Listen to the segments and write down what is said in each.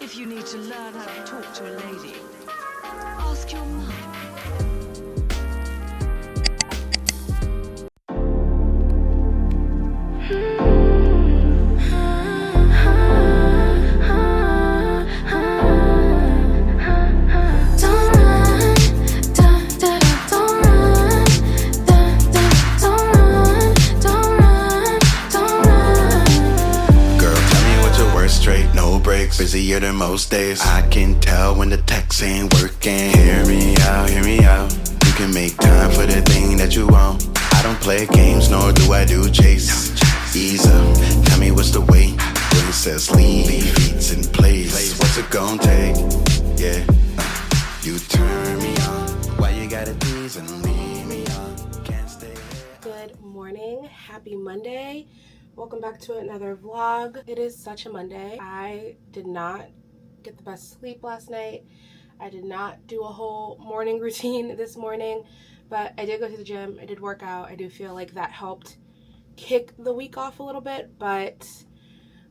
If you need to learn how to talk to a lady, ask your mum. Busier than most days. I can tell when the text ain't working. Hear me out, hear me out. You can make time for the thing that you want. I don't play games, nor do I do chase. Ease up, tell me what's the weight. Princess leave, feet's in place. What's it gon' take? Yeah, you turn me on. Why you gotta tease and leave me on? Can't stay here. Good morning, happy Monday. Welcome back to another vlog. It is such a Monday. I did not get the best sleep last night. I did not do a whole morning routine this morning, but I did go to the gym. I did work out. I do feel like that helped kick the week off a little bit, but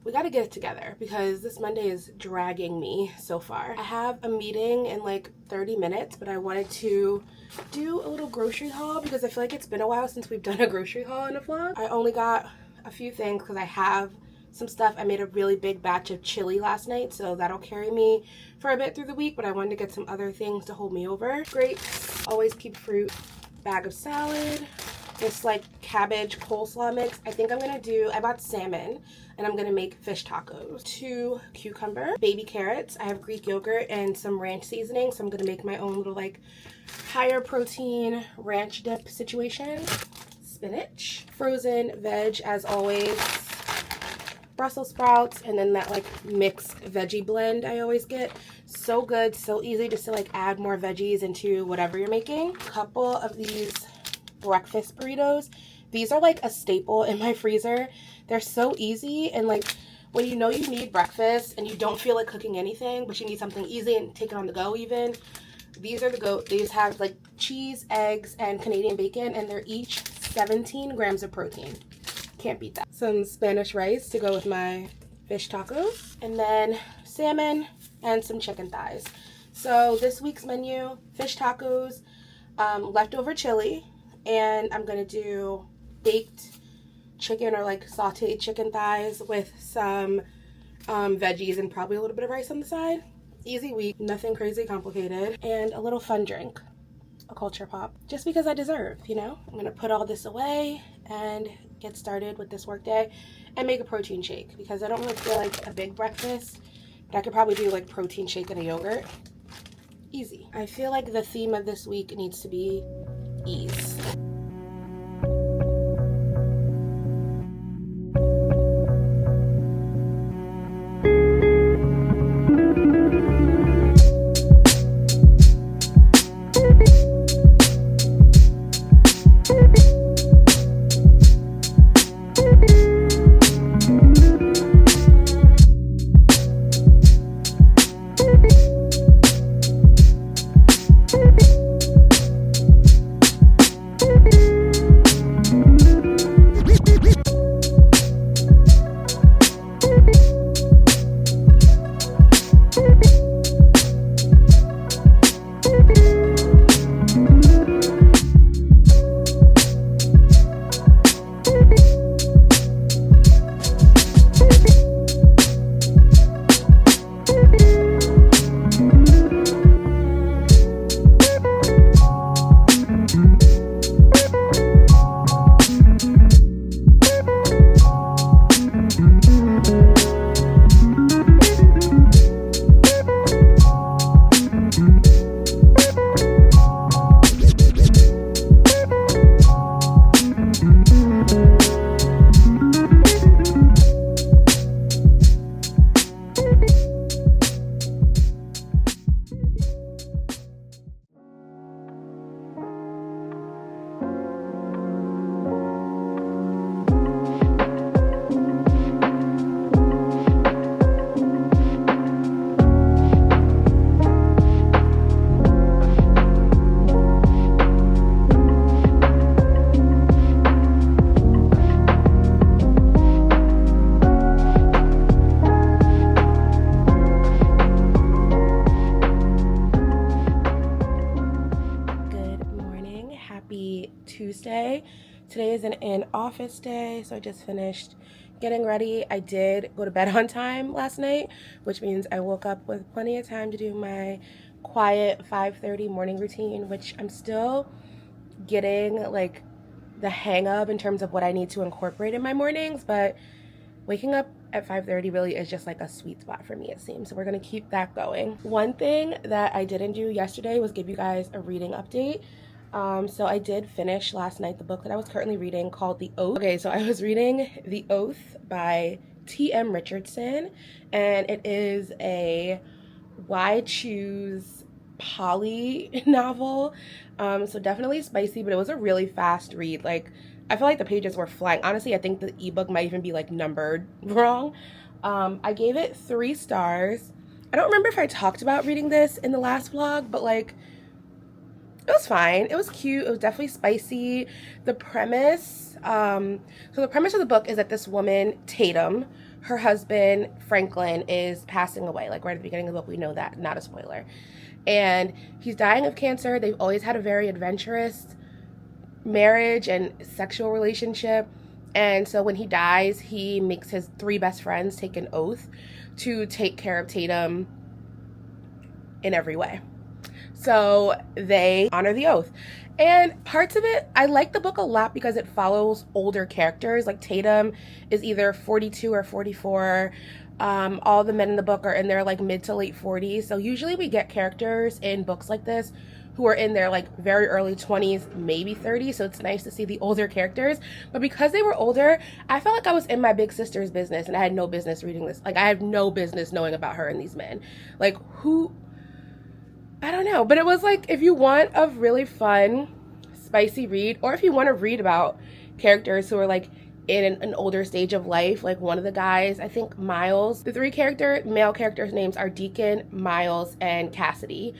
we got to get it together because this Monday is dragging me so far. I have a meeting in like 30 minutes, but I wanted to do a little grocery haul because I feel like it's been a while since we've done a grocery haul in a vlog. I only got a few things because I have some stuff. I made a really big batch of chili last night, so that'll carry me for a bit through the week, but I wanted to get some other things to hold me over. Grapes, always keep fruit, bag of salad, this like cabbage coleslaw mix. I think I bought salmon and I'm gonna make fish tacos. 2 cucumber, baby carrots. I have Greek yogurt and some ranch seasoning, so I'm gonna make my own little like higher protein ranch dip situation. Spinach, frozen veg as always, Brussels sprouts, and then that like mixed veggie blend I always get. So good, so easy just to like add more veggies into whatever you're making. A couple of these breakfast burritos. These are like a staple in my freezer. They're so easy, and like when you know you need breakfast and you don't feel like cooking anything, but you need something easy and take it on the go even. These are the goat. These have like cheese, eggs, and Canadian bacon, and they're each 17 grams of protein. Can't beat that. Some Spanish rice to go with my fish tacos, and then salmon and some chicken thighs. So this week's menu, fish tacos, leftover chili, and I'm gonna do baked chicken or like sauteed chicken thighs with some veggies and probably a little bit of rice on the side. Easy week, nothing crazy complicated, and a little fun drink, a culture pop, just because I deserve, you know. I'm gonna put all this away and get started with this work day and make a protein shake because I don't really feel like a big breakfast, but I could probably do like protein shake and a yogurt. Easy. I feel like the theme of this week needs to be ease. Today is an in-office day, so I just finished getting ready. I did go to bed on time last night, which means I woke up with plenty of time to do my quiet 5:30 morning routine, which I'm still getting like the hang of in terms of what I need to incorporate in my mornings, but waking up at 5:30 really is just like a sweet spot for me, it seems. So we're gonna keep that going. One thing that I didn't do yesterday was give you guys a reading update. So I did finish last night the book that I was currently reading called The Oath. Okay, so I was reading The Oath by T.M. Richardson, and it is a why choose poly novel. So definitely spicy, but it was a really fast read. Like, I feel like the pages were flying. Honestly, I think the ebook might even be like numbered wrong. I gave it 3 stars. I don't remember if I talked about reading this in the last vlog, but like, it was fine. It was cute. It was definitely spicy. The premise, so the premise of the book is that this woman, Tatum, her husband, Franklin, is passing away. Like right at the beginning of the book, we know that, not a spoiler. And he's dying of cancer. They've always had a very adventurous marriage and sexual relationship. And so when he dies, he makes his 3 best friends take an oath to take care of Tatum in every way. So they honor the oath. And parts of it, I like the book a lot because it follows older characters. Like Tatum is either 42 or 44. All the men in the book are in their like mid to late 40s. So usually we get characters in books like this who are in their like very early 20s, maybe 30s. So it's nice to see the older characters. But because they were older, I felt like I was in my big sister's business and I had no business reading this. Like I had no business knowing about her and these men. Like who... I don't know, but it was like, if you want a really fun, spicy read, or if you want to read about characters who are like in an older stage of life, like one of the guys, I think Miles, the 3 male characters' names are Deacon, Miles, and Cassidy.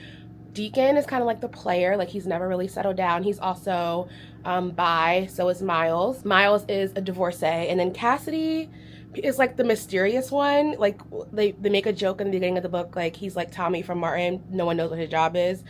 Deacon is kind of like the player, like he's never really settled down. He's also bi, so is Miles. Miles is a divorcee, and then Cassidy is like the mysterious one. Like they make a joke in the beginning of the book, like he's like Tommy from Martin, no one knows what his job is.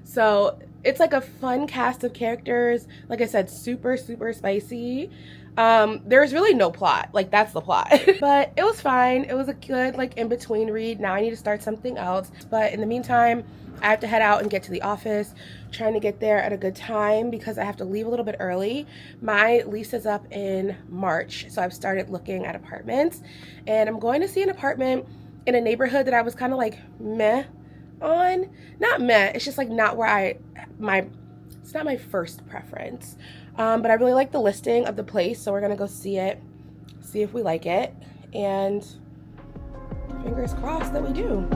So it's like a fun cast of characters. Like I said, super spicy. There's really no plot, like that's the plot. But it was fine. It was a good like in-between read. Now I need to start something else, but in the meantime I have to head out and get to the office, trying to get there at a good time because I have to leave a little bit early. My lease is up in March, so I've started looking at apartments, and I'm going to see an apartment in a neighborhood that I was kind of like meh on. Not meh, it's just like not where it's not my first preference. But I really like the listing of the place, so we're gonna go see it, see if we like it, and fingers crossed that we do.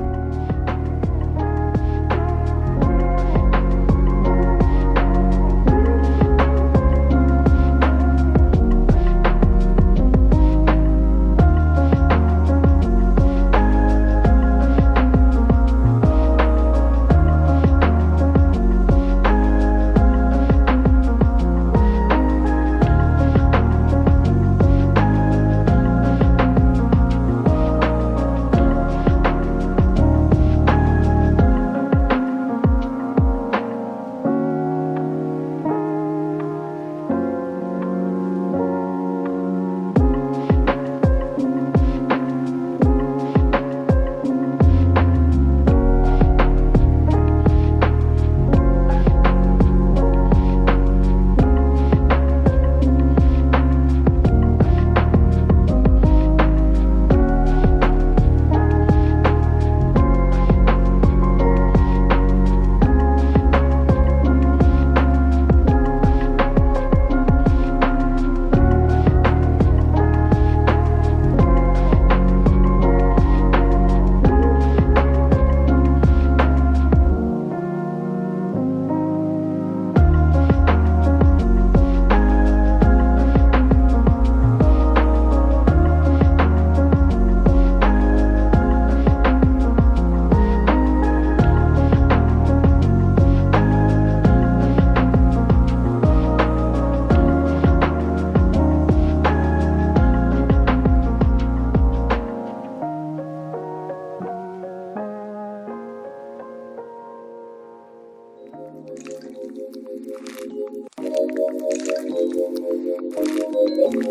Good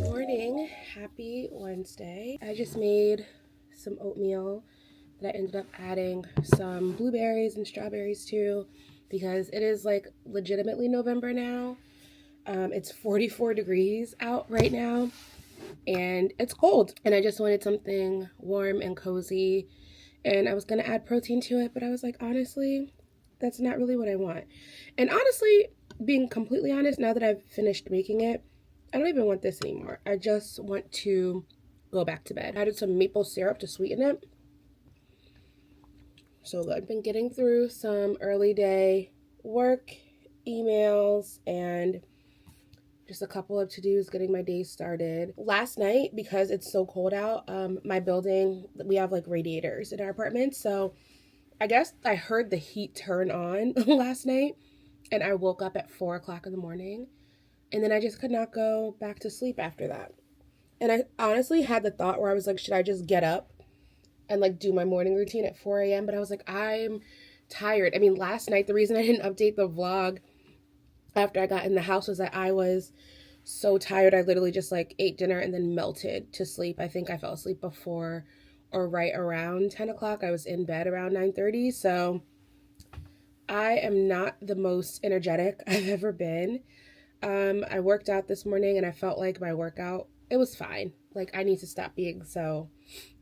morning. Happy Wednesday. I just made some oatmeal that I ended up adding some blueberries and strawberries to because it is like legitimately November now. It's 44 degrees out right now and it's cold, and I just wanted something warm and cozy, and I was going to add protein to it, but I was like, honestly, that's not really what I want. And honestly, being completely honest, now that I've finished making it, I don't even want this anymore. I just want to go back to bed. I added some maple syrup to sweeten it. So good. I've been getting through some early day work, emails, and just a couple of to-dos getting my day started. Last night, because it's so cold out, my building, we have like radiators in our apartment. So I guess I heard the heat turn on last night, and I woke up at 4 o'clock in the morning, and then I just could not go back to sleep after that. And I honestly had the thought where I was like, should I just get up and like do my morning routine at 4 a.m.? But I was like, I'm tired. I mean, last night, the reason I didn't update the vlog after I got in the house was that I was so tired. I literally just like ate dinner and then melted to sleep. I think I fell asleep before or right around 10 o'clock. I was in bed around 9:30. So I am not the most energetic I've ever been. I worked out this morning and I felt like my workout, it was fine. Like, I need to stop being so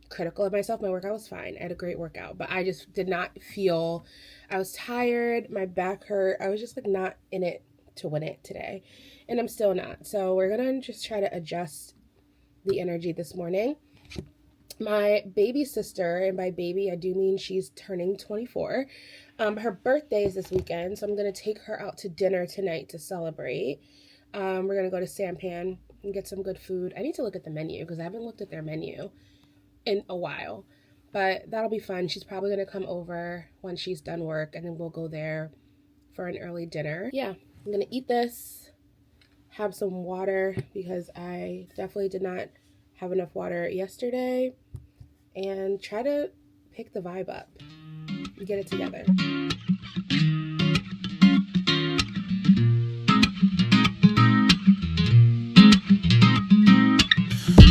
critical of myself. My workout was fine. I had a great workout, but I just did not feel, I was tired. My back hurt. I was just like not in it to win it today. And I'm still not. So we're going to just try to adjust the energy this morning. My baby sister, and by baby, I do mean she's turning 24. Her birthday is this weekend, so I'm going to take her out to dinner tonight to celebrate. We're going to go to Sampan and get some good food. I need to look at the menu because I haven't looked at their menu in a while, but that'll be fun. She's probably going to come over when she's done work, and then we'll go there for an early dinner. Yeah, I'm going to eat this, have some water because I definitely did not have enough water yesterday, and try to pick the vibe up and get it together.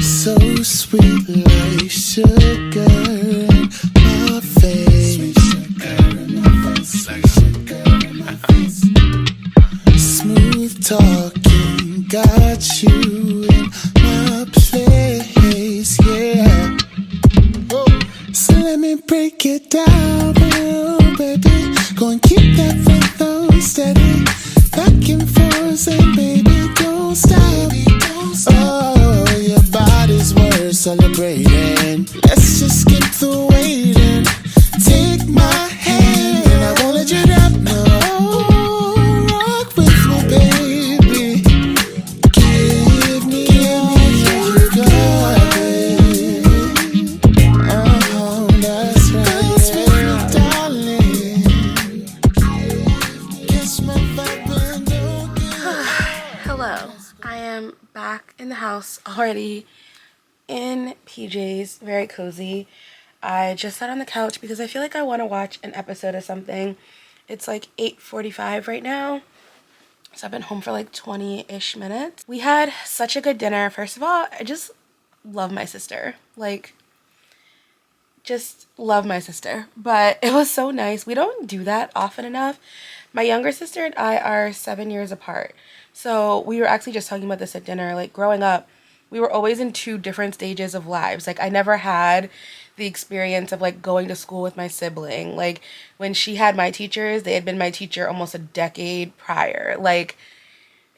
So sweet like sugar in my face. Sweet sugar in my face. Sugar in my face. Smooth talking, got you in my place, yeah. So let me break it down, oh baby. Go and keep that rhythm steady. Back and forth, and baby, don't stop. Oh, your body's worth celebrating. Let's just skip the waiting. Take my hand, and I won't let you down. No, rock with me, baby. Give me all you got, baby. Oh, that's right, darling. Kiss my vibe and don't get Hello, I am back in the house already in PJs, very cozy. I just sat on the couch because I feel like I want to watch an episode of something. It's like 8:45 right now, so I've been home for like 20-ish minutes. We had such a good dinner. First of all, I just love my sister. Like, just love my sister. But it was so nice. We don't do that often enough. My younger sister and I are 7 years apart. So we were actually just talking about this at dinner. Like, growing up, we were always in two different stages of lives. Like, I never had the experience of like going to school with my sibling. Like, when she had my teachers, they had been my teacher almost a decade prior. Like,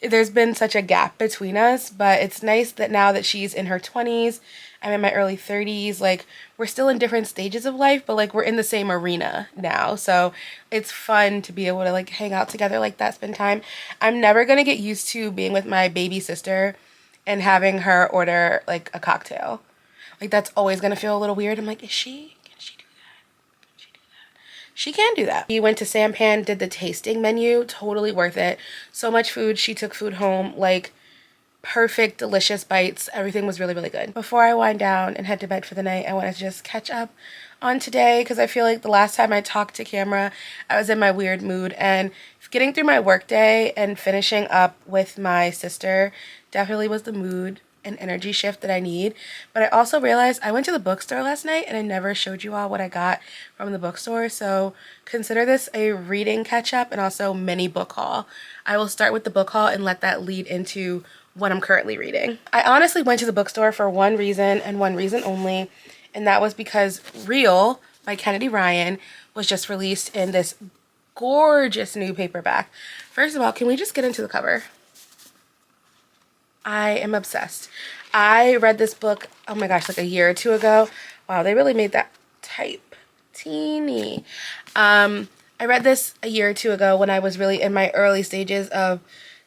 there's been such a gap between us, but it's nice that now that she's in her 20s, I'm in my early 30s, like we're still in different stages of life, but like we're in the same arena now. So it's fun to be able to like hang out together like that, spend time. I'm never gonna get used to being with my baby sister and having her order like a cocktail. Like that's always gonna feel a little weird. I'm like, is she? Can she do that? Can she do that? She can do that. We went to Sampan, did the tasting menu, totally worth it. So much food. She took food home, like perfect, delicious bites. Everything was really, really good. Before I wind down and head to bed for the night, I want to just catch up on today because I feel like the last time I talked to camera, I was in my weird mood, and getting through my workday and finishing up with my sister definitely was the mood and energy shift that I need. But I also realized I went to the bookstore last night and I never showed you all what I got from the bookstore. So consider this a reading catch up and also mini book haul. I will start with the book haul and let that lead into what I'm currently reading. I honestly went to the bookstore for one reason and one reason only, and that was because Real by Kennedy Ryan was just released in this gorgeous new paperback. First of all, can we just get into the cover? I am obsessed. I read this book, oh my gosh, like a year or two ago. Wow, they really made that type teeny. I read this a year or two ago when I was really in my early stages of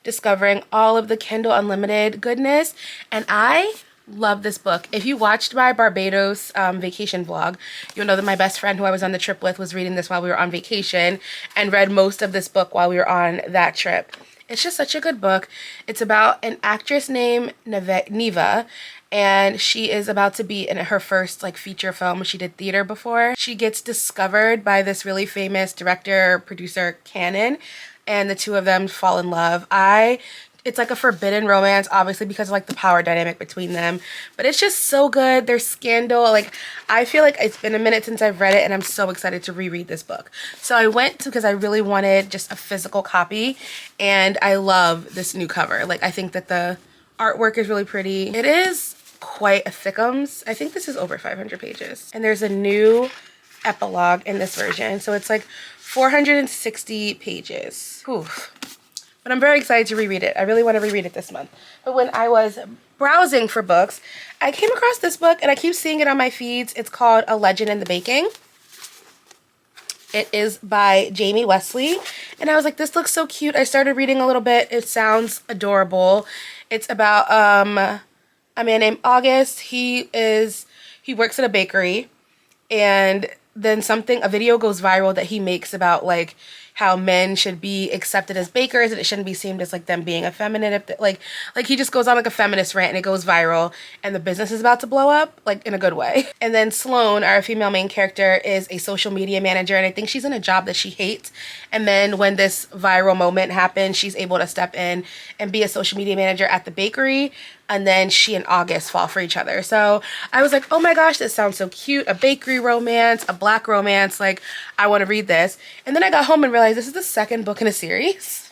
discovering all of the Kindle Unlimited goodness, and I love this book. If you watched my Barbados vacation vlog, you'll know that my best friend who I was on the trip with was reading this while we were on vacation and read most of this book while we were on that trip. It's just such a good book. It's about an actress named Neva, and she is about to be in her first like feature film. She did theater before. She gets discovered by this really famous director, producer, Canon, and the two of them fall in love. It's like a forbidden romance, obviously, because of like the power dynamic between them. But it's just so good. There's scandal. Like, I feel like it's been a minute since I've read it, and I'm so excited to reread this book. So I went to, because I really wanted just a physical copy, and I love this new cover. Like, I think that the artwork is really pretty. It is quite a thickums. I think this is over 500 pages. And there's a new epilogue in this version. So it's like 460 pages. Oof. But I'm very excited to reread it. I really want to reread it this month. But when I was browsing for books, I came across this book, and I keep seeing it on my feeds. It's called A Legend in the Baking. It is by Jamie Wesley. And I was like, this looks so cute. I started reading a little bit. It sounds adorable. It's about a man named August. He works at a bakery, and then a video goes viral that he makes about like how men should be accepted as bakers and it shouldn't be seen as like them being effeminate. Like he just goes on like a feminist rant and it goes viral, and the business is about to blow up, like in a good way. And then Sloane, our female main character, is a social media manager, and I think she's in a job that she hates. And then when this viral moment happens, she's able to step in and be a social media manager at the bakery. And then she and August fall for each other. So I was like, oh my gosh, this sounds so cute. A bakery romance, a black romance. Like, I want to read this. And then I got home and realized this is the second book in a series.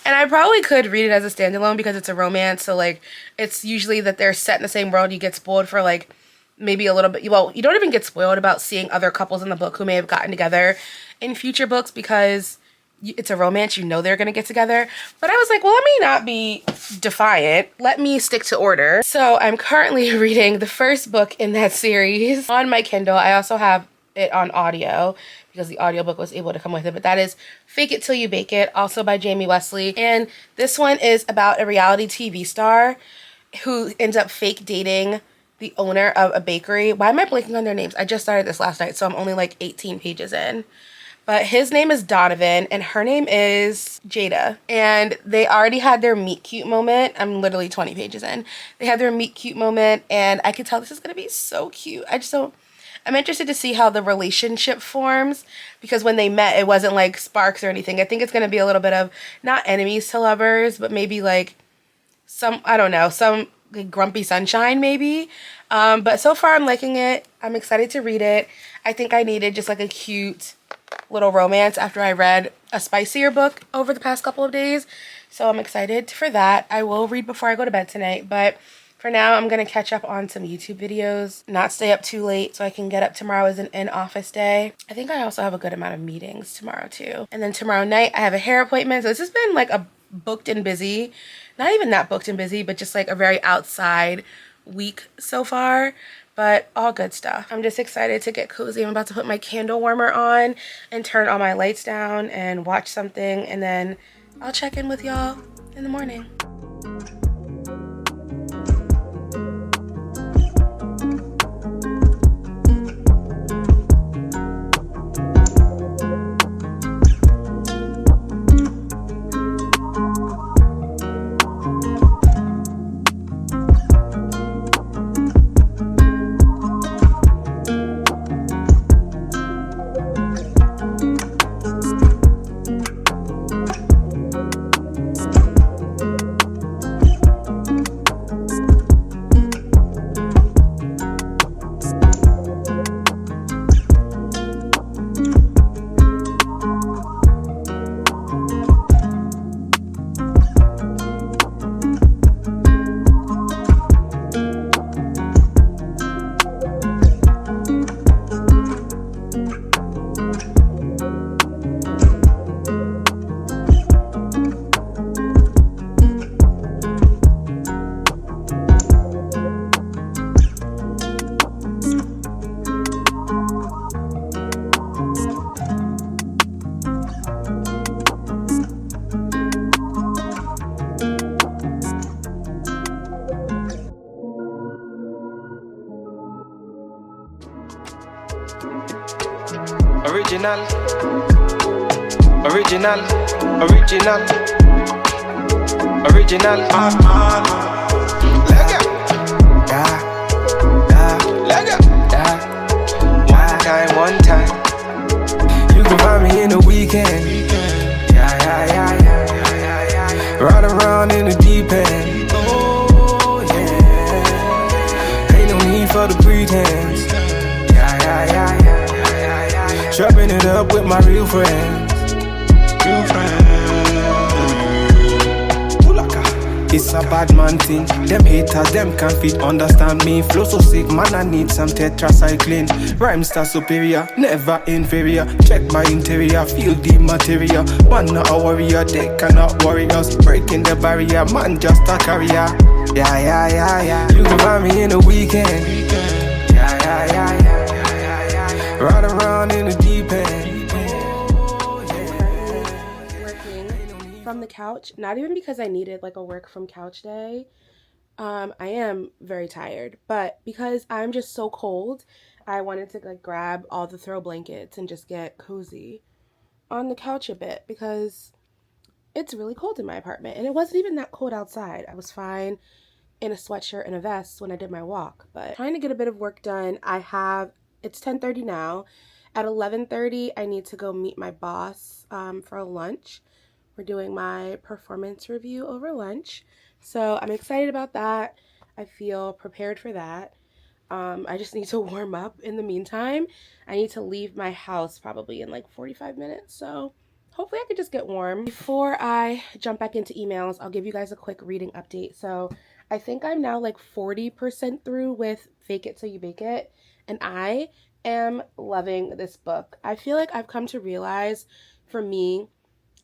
And I probably could read it as a standalone because it's a romance. So like, it's usually that they're set in the same world. You get spoiled for like maybe a little bit. Well, you don't even get spoiled about seeing other couples in the book who may have gotten together in future books because it's a romance, you know they're gonna get together. But I was like, well, let me not be defiant. Let me stick to order. So I'm currently reading the first book in that series on my Kindle. I also have it on audio because the audiobook was able to come with it. But that is Fake It Till You Bake It, also by Jamie Wesley. And this one is about a reality TV star who ends up fake dating the owner of a bakery. Why am I blanking on their names? I just started this last night, so I'm only like 18 pages in. But his name is Donovan and her name is Jada. And they already had their meet cute moment. I'm literally 20 pages in. They had their meet cute moment, and I could tell this is going to be so cute. I'm interested to see how the relationship forms, because when they met, it wasn't like sparks or anything. I think it's going to be a little bit of not enemies to lovers, but maybe like some like grumpy sunshine maybe. But so far I'm liking it. I'm excited to read it. I think I needed just like a cute little romance after I read a spicier book over the past couple of days. So I'm excited for that. I will read before I go to bed tonight, but for now I'm going to catch up on some YouTube videos, not stay up too late so I can get up tomorrow as an in-office day. I think I also have a good amount of meetings tomorrow too. And then tomorrow night I have a hair appointment. So this has been like a booked and busy. Not even that booked and busy, but just like a very outside week so far. But all good stuff. I'm just excited to get cozy. I'm about to put my candle warmer on and turn all my lights down and watch something. And then I'll check in with y'all in the morning. Original, original, original, original. Lega, lega. One time. You can find me in the weekend. Ride around in the deep end. Oh yeah. Ain't no need for the pretense. Chopping it up with my real friends. It's a bad man thing. Them haters, them can't fit understand me. Flow so sick, man, I need some tetracycline. Rhyme star superior, never inferior. Check my interior, feel the material. Man, not a warrior, they cannot worry us. Breaking the barrier, man, just a carrier. Yeah. You can find me in the weekend. Ride around in the deep end. Working from the couch, not even because I needed like a work from couch day. I am very tired, but because I'm just so cold, I wanted to like grab all the throw blankets and just get cozy on the couch a bit because it's really cold in my apartment, and it wasn't even that cold outside. I was fine in a sweatshirt and a vest when I did my walk, but trying to get a bit of work done. It's 10:30 now. At 11:30, I need to go meet my boss for lunch. We're doing my performance review over lunch. So I'm excited about that. I feel prepared for that. I just need to warm up in the meantime. I need to leave my house probably in like 45 minutes. So hopefully I could just get warm. Before I jump back into emails, I'll give you guys a quick reading update. So I think I'm now like 40% through with Fake It Till You Bake It. And I am loving this book. I feel like I've come to realize, for me,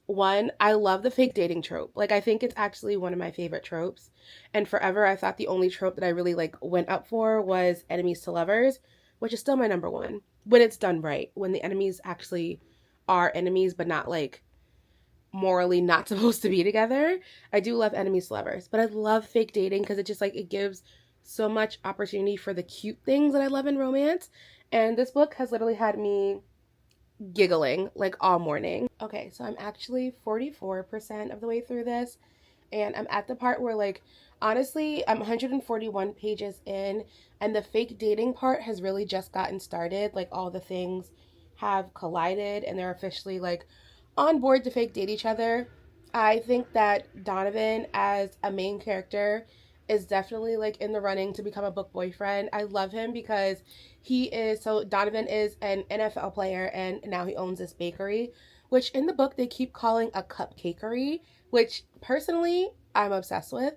one, I love the fake dating trope. Like, I think it's actually one of my favorite tropes. And forever, I thought the only trope that I really like went up for was enemies to lovers, which is still my number one. When it's done right, when the enemies actually are enemies, but not like morally not supposed to be together. I do love enemies to lovers, but I love fake dating because it just like, it gives so much opportunity for the cute things that I love in romance. And this book has literally had me giggling like all morning. Okay, so I'm actually 44% of the way through this, and I'm at the part where, like, honestly, I'm 141 pages in, and the fake dating part has really just gotten started. Like, all the things have collided and they're officially like on board to fake date each other. I think that Donovan as a main character is definitely like in the running to become a book boyfriend. I love him because Donovan is an NFL player and now he owns this bakery, which in the book they keep calling a cupcakery, which personally I'm obsessed with.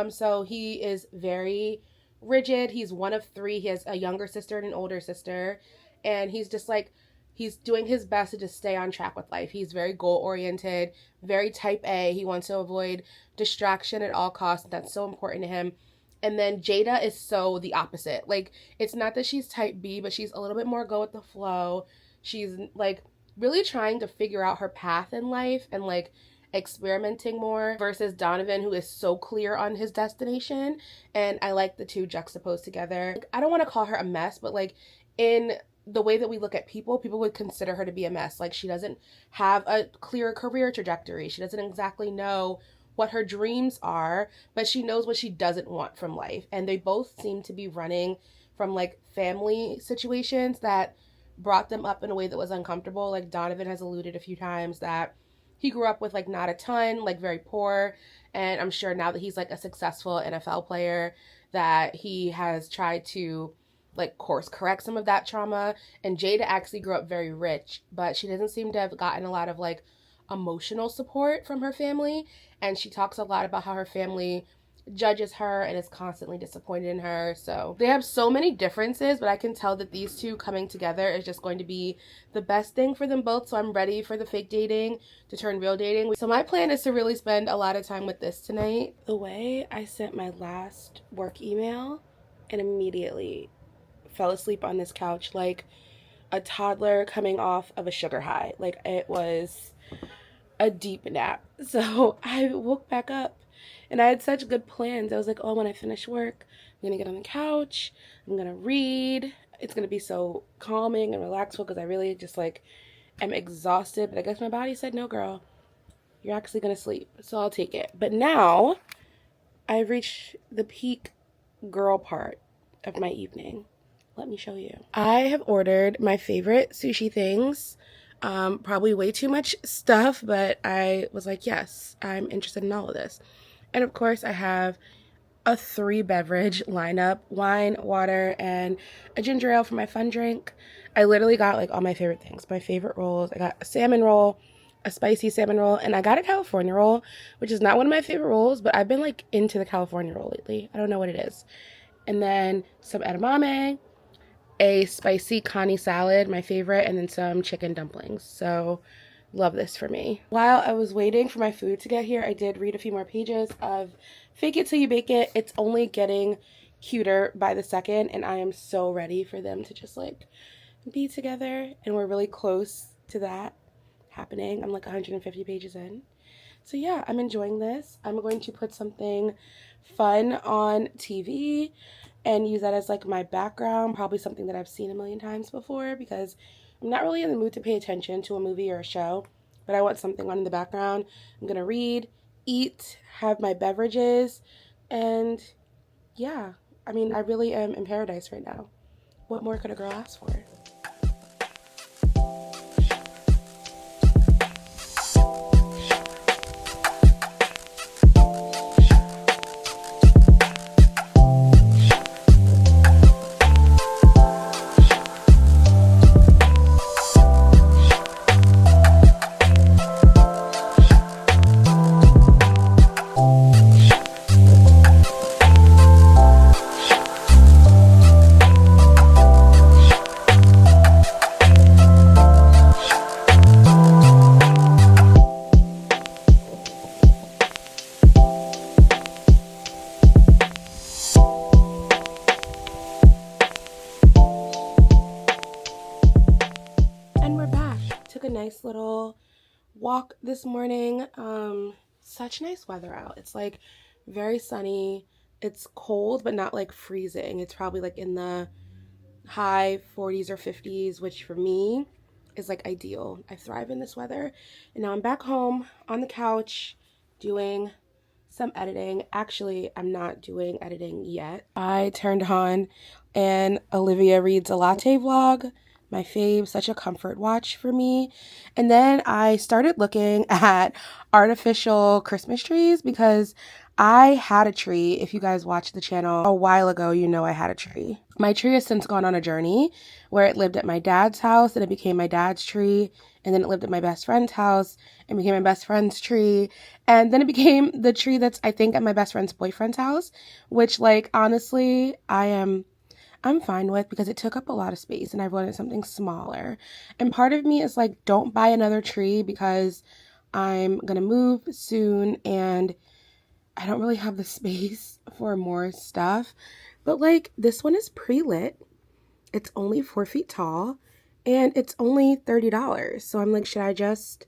So he is very rigid. He's one of three. He has a younger sister and an older sister, and he's just like, he's doing his best to just stay on track with life. He's very goal oriented, very type A. He wants to avoid distraction at all costs. That's so important to him. And then Jada is so the opposite. Like, it's not that she's type B, but she's a little bit more go with the flow. She's like really trying to figure out her path in life and like experimenting more, versus Donovan, who is so clear on his destination. And I like the two juxtaposed together. I don't want to call her a mess, but like in the way that we look at people would consider her to be a mess. Like, she doesn't have a clear career trajectory. She doesn't exactly know what her dreams are, but she knows what she doesn't want from life. And they both seem to be running from like family situations that brought them up in a way that was uncomfortable. Like, Donovan has alluded a few times that he grew up with like not a ton, like very poor. And I'm sure now that he's like a successful NFL player, that he has tried to like course correct some of that trauma. And Jada actually grew up very rich, but she doesn't seem to have gotten a lot of like emotional support from her family. And she talks a lot about how her family judges her and is constantly disappointed in her. So they have so many differences, but I can tell that these two coming together is just going to be the best thing for them both. So I'm ready for the fake dating to turn real dating. So my plan is to really spend a lot of time with this tonight. The way I sent my last work email and immediately fell asleep on this couch like a toddler coming off of a sugar high. Like, it was a deep nap. So I woke back up and I had such good plans. I was like, oh, when I finish work, I'm gonna get on the couch, I'm gonna read. It's gonna be so calming and relaxful because I really just like am exhausted. But I guess my body said, no, girl, you're actually gonna sleep. So I'll take it. But now I've reached the peak girl part of my evening. Let me show you. I have ordered my favorite sushi things. Probably way too much stuff, but I was like, yes, I'm interested in all of this. And of course, I have a 3-beverage lineup: wine, water, and a ginger ale for my fun drink. I literally got like all my favorite things. My favorite rolls. I got a salmon roll, a spicy salmon roll, and I got a California roll, which is not one of my favorite rolls, but I've been like into the California roll lately. I don't know what it is. And then some edamame, a spicy connie salad, my favorite, and then some chicken dumplings. So love this for me. While I was waiting for my food to get here, I did read a few more pages of Fake It Till You Bake It. It's only getting cuter by the second, and I am so ready for them to just like be together, and we're really close to that happening. I'm like 150 pages in. So yeah, I'm enjoying this. I'm going to put something fun on TV and use that as like my background, probably something that I've seen a million times before, because I'm not really in the mood to pay attention to a movie or a show, but I want something on in the background. I'm gonna read, eat, have my beverages, and yeah, I mean, I really am in paradise right now. What more could a girl ask for? Nice little walk this morning. Such nice weather out. It's like very sunny. It's cold, but not like freezing. It's probably like in the high 40s or 50s, which for me is like ideal. I thrive in this weather. And now I'm back home on the couch doing some editing. Actually, I'm not doing editing yet. I turned on an Olivia Reads a Latte vlog, my fave, such a comfort watch for me. And then I started looking at artificial Christmas trees because I had a tree. If you guys watched the channel a while ago, you know I had a tree. My tree has since gone on a journey where it lived at my dad's house and it became my dad's tree. And then it lived at my best friend's house and became my best friend's tree. And then it became the tree that's, I think, at my best friend's boyfriend's house, which, like, honestly, I'm I'm fine with because it took up a lot of space and I wanted something smaller. And part of me is like, don't buy another tree because I'm gonna move soon and I don't really have the space for more stuff. But like, this one is pre-lit. It's only 4 feet tall and it's only $30. So I'm like, should I just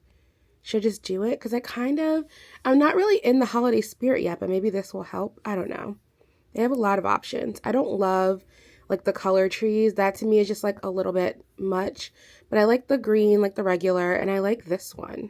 do it? Because I'm not really in the holiday spirit yet, but maybe this will help. I don't know. They have a lot of options. I don't love like the color trees. That to me is just like a little bit much. But I like the green, like the regular, and I like this one.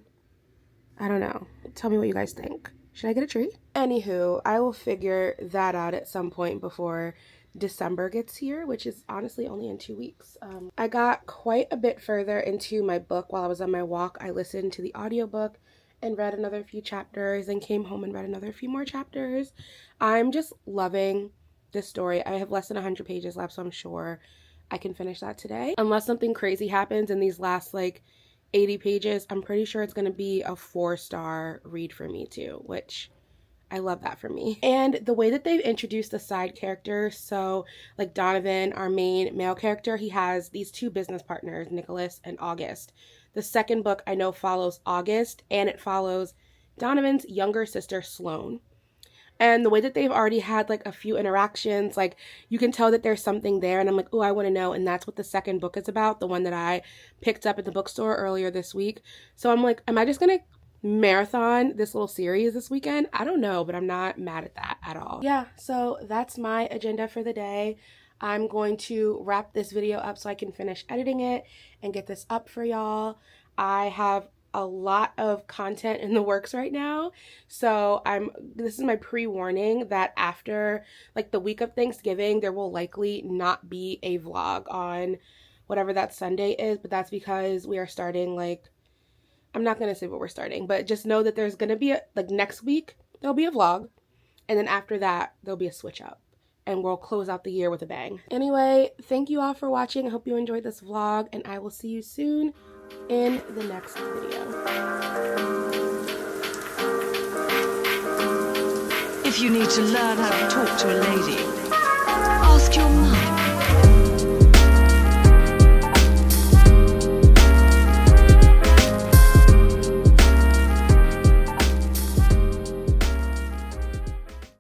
I don't know. Tell me what you guys think. Should I get a tree? Anywho, I will figure that out at some point before December gets here, which is honestly only in 2 weeks. I got quite a bit further into my book while I was on my walk. I listened to the audiobook and read another few chapters and came home and read another few more chapters. I'm just loving this story. I have less than 100 pages left, so I'm sure I can finish that today. Unless something crazy happens in these last like 80 pages, I'm pretty sure it's going to be a 4-star read for me too, which I love that for me. And the way that they've introduced the side characters, so like Donovan, our main male character, he has these 2 business partners, Nicholas and August. The second book I know follows August and it follows Donovan's younger sister, Sloane. And the way that they've already had like a few interactions, like you can tell that there's something there and I'm like, oh, I want to know. And that's what the second book is about, the one that I picked up at the bookstore earlier this week. So I'm like, am I just going to marathon this little series this weekend? I don't know, but I'm not mad at that at all. Yeah, so that's my agenda for the day. I'm going to wrap this video up so I can finish editing it and get this up for y'all. I have a lot of content in the works right now, so this is my pre-warning that after like the week of Thanksgiving there will likely not be a vlog on whatever that Sunday is, but that's because we are starting like, I'm not going to say what we're starting, but just know that there's going to be like next week there'll be a vlog, and then after that there'll be a switch up and we'll close out the year with a bang. Anyway, thank you all for watching. I hope you enjoyed this vlog and I will see you soon in the next video. If you need to learn how to talk to a lady, ask your mum.